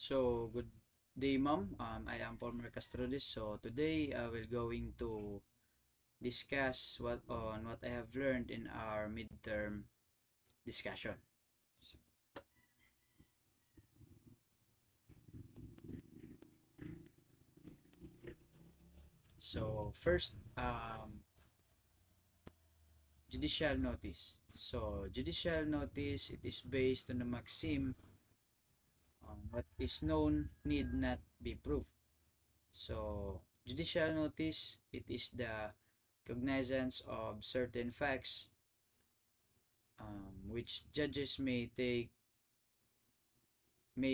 So, good day, ma'am. I am Palmer Castrodis. So, today I will going to discuss what I have learned in our midterm discussion. So, first, judicial notice. So, judicial notice, it is based on the maxim what is known need not be proved. So, judicial notice, it is the cognizance of certain facts which judges may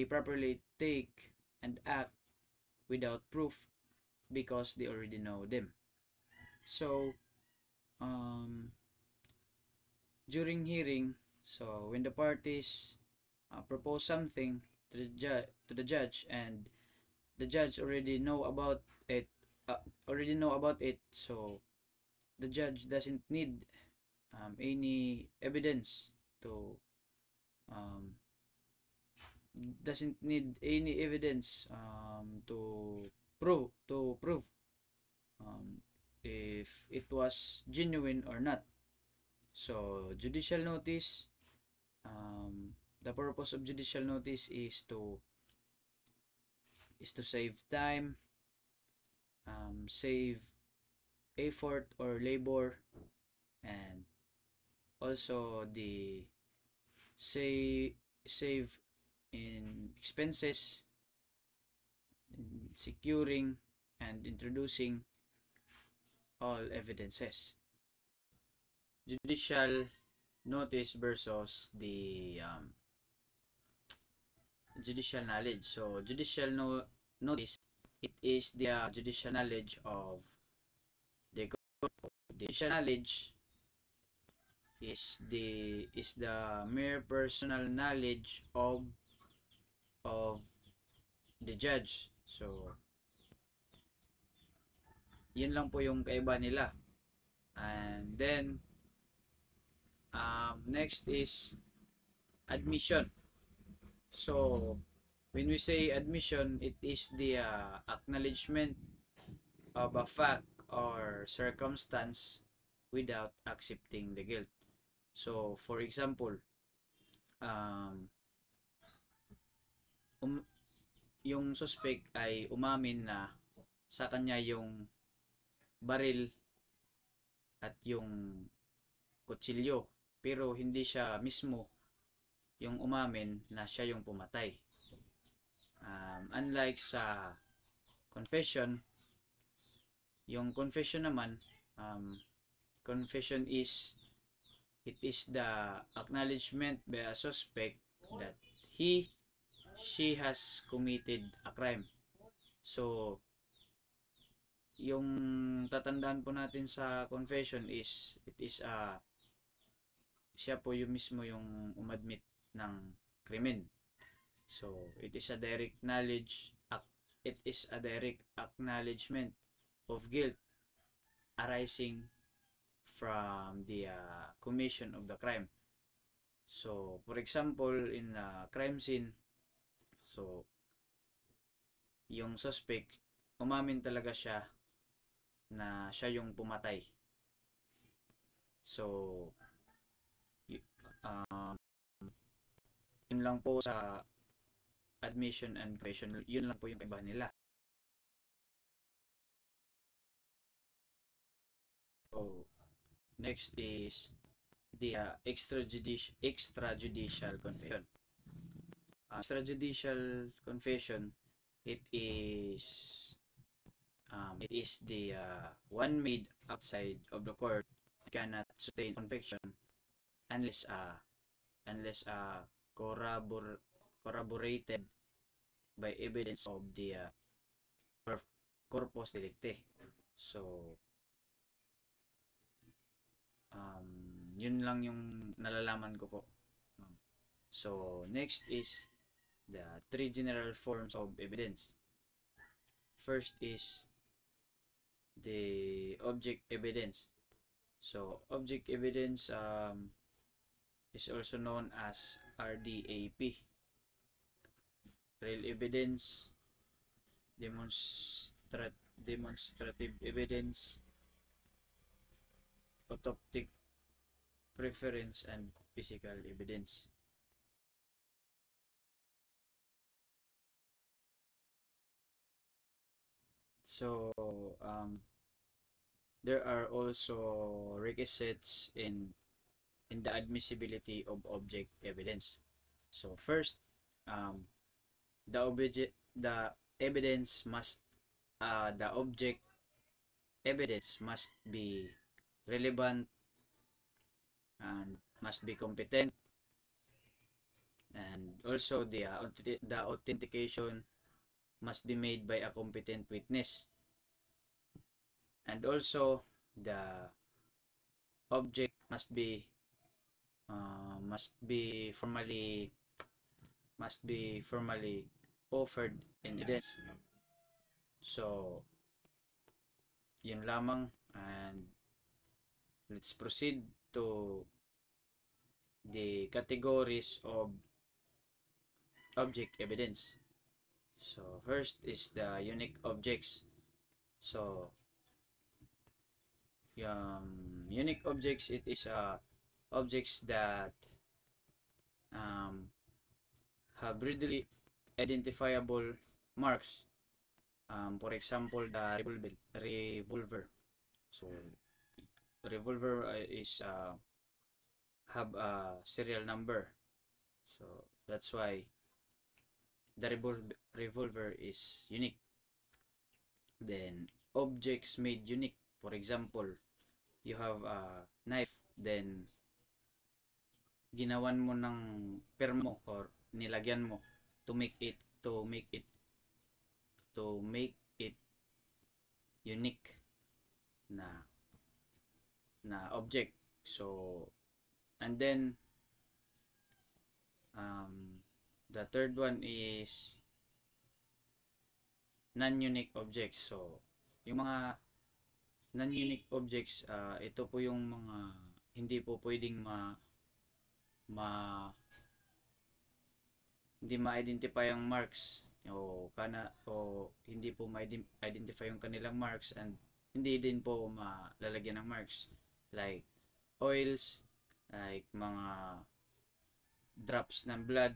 properly take and act without proof because they already know them. So, um, during hearing, so when the parties propose something to the judge and the judge it, already know about it, so the judge to um, doesn't need any evidence to prove if it was genuine or not. So judicial notice, the purpose of judicial notice is to save time, save effort or labor, and also the save in expenses in securing and introducing all evidences. Judicial notice versus the judicial knowledge. So notice, it is the judicial knowledge of the court. The judicial knowledge is the mere personal knowledge of the judge. So yun lang po yung kaiba nila. And then next is admission. So when we say admission, it is the acknowledgement of a fact or circumstance without accepting the guilt. So for example, um, yung suspect ay umamin na sa kanya yung baril at yung kutsilyo, pero hindi siya mismo yung umamin na siya yung pumatay. Unlike sa confession, yung confession naman, confession it is the acknowledgement by a suspect that she has committed a crime. So yung tatandaan po natin sa confession is it is siya po yung mismo yung umadmit ng krimen. So it is a direct acknowledgement of guilt arising from the commission of the crime. So for example, in a crime scene, so yung suspect umamin talaga siya na siya yung pumatay. So yun lang po sa admission and confession, yun lang po yung iba nila. So next is the extrajudicial confession. Extrajudicial confession, it is the one made outside of the court. It cannot sustain conviction unless corroborated by evidence of the corpus delicti. So yun lang yung nalalaman ko po. So next is the three general forms of evidence. First is the object evidence. So object evidence is also known as RDAP, real evidence, demonstrative evidence, autoptic preference, and physical evidence. So there are also requisites in the admissibility of object evidence. So first, the evidence must the object evidence must be relevant and must be competent, and also the authentication must be made by a competent witness, and also the object must be formally offered in evidence. So yun lamang, and let's proceed to the categories of object evidence. So first is the unique objects. So unique objects, it is objects that have readily identifiable marks. For example, the revolver. So revolver is have a serial number. So that's why the revolver is unique. Then objects made unique. For example, you have a knife, then ginawan mo ng permo or nilagyan mo to make it unique na object. So and then the third one is non-unique objects. So yung mga non-unique objects, ito po yung mga hindi po pwedeng hindi ma-identify ang marks o hindi po ma-identify yung kanilang marks, and hindi din po malalagyan ng marks, like oils, like mga drops ng blood.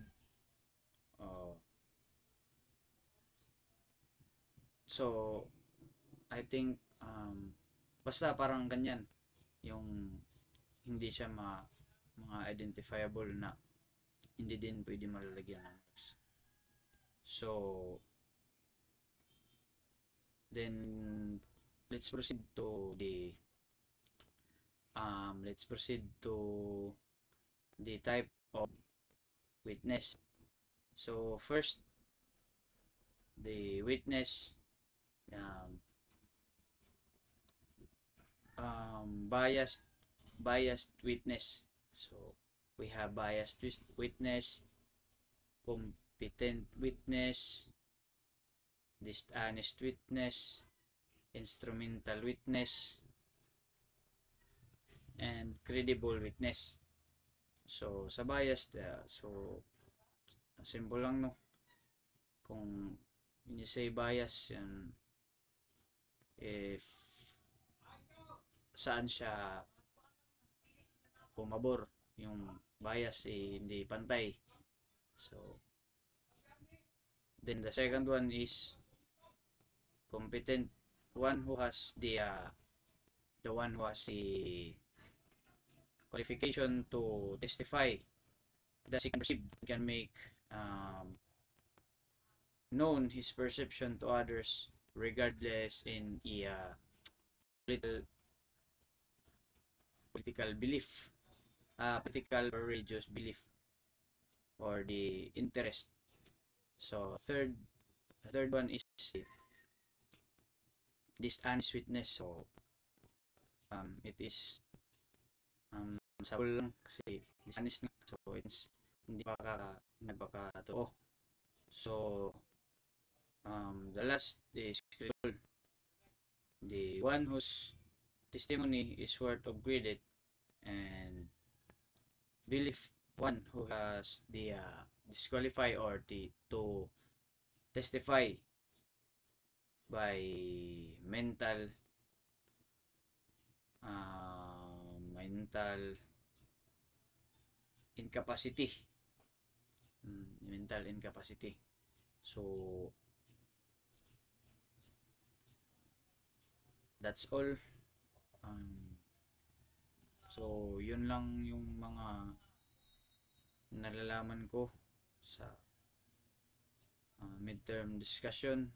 So I think basta parang ganyan yung hindi siya mga identifiable na hindi din pwede malalagyan ng marks. So then let's proceed to the type of witness. So first, the witness biased witness. So we have biased witness, competent witness, dishonest witness, instrumental witness, and credible witness. So sa biased, so simple lang, no? Kung when you say bias, yan, if saan siya pumabor, yung bias hindi pantay. So then the second one is competent, one who has the qualification to testify that he can make known his perception to others, regardless in a political belief, political or religious belief, or the interest. So the third one is dishonest witness. So it is sabol lang kasi dishonest na, so it's hindi nagpakatotoo. So the last is credible, the one whose testimony is worth of credit and belief, one who has the disqualify or to testify by mental incapacity. Mental incapacity. So that's all. So yun lang yung mga nalalaman ko sa midterm discussion